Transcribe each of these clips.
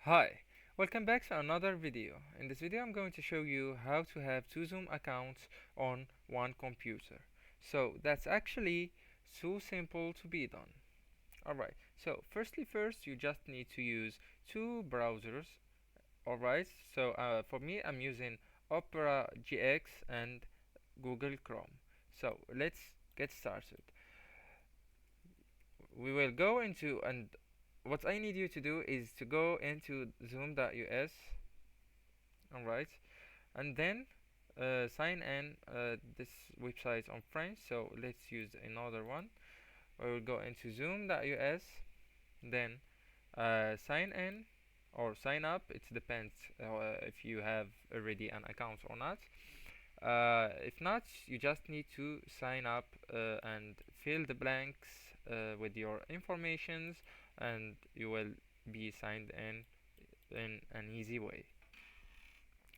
Hi, welcome back to another video. In this video I'm going to show you how to have two Zoom accounts on one computer. So that's actually so simple to be done. Alright, so first you just need to use two browsers. Alright, so for me I'm using Opera GX and Google Chrome. So let's get started. We will go into, and what I need you to do is to go into zoom.us. Alright, and then sign in this website on French, so let's use another one. We will go into zoom.us, then sign in or sign up. It depends if you have already an account or not. If not, you just need to sign up and fill the blanks with your informations, and you will be signed in an easy way.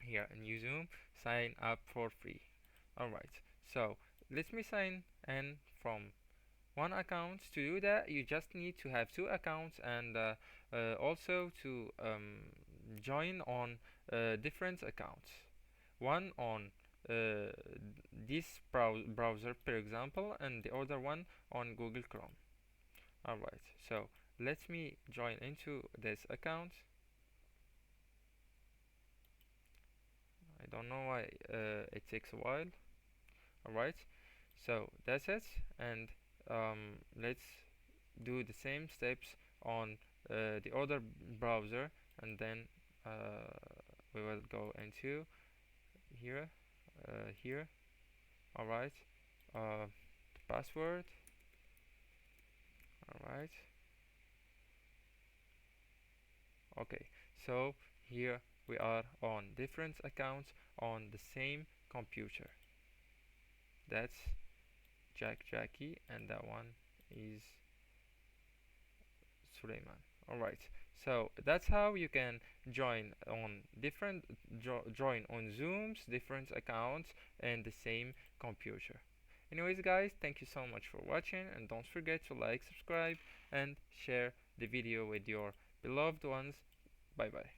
Here in Zoom, sign up for free. Alright, so let me sign in from one account. To do that, you just need to have two accounts, and also to join on different accounts. One on uh, this browser, for example, and the other one on Google Chrome. Alright, so let me join into this account. I don't know why it takes a while. Alright, so that's it, and let's do the same steps on the other browser, and then we will go into here, here. Alright, the password. Alright, okay, so here we are on different accounts on the same computer. That's Jackie, and that one is Suleiman. Alright, so that's how you can join on join on Zoom's different accounts and the same computer. Anyways, guys, thank you so much for watching, and don't forget to like, subscribe, and share the video with your beloved ones. Bye bye.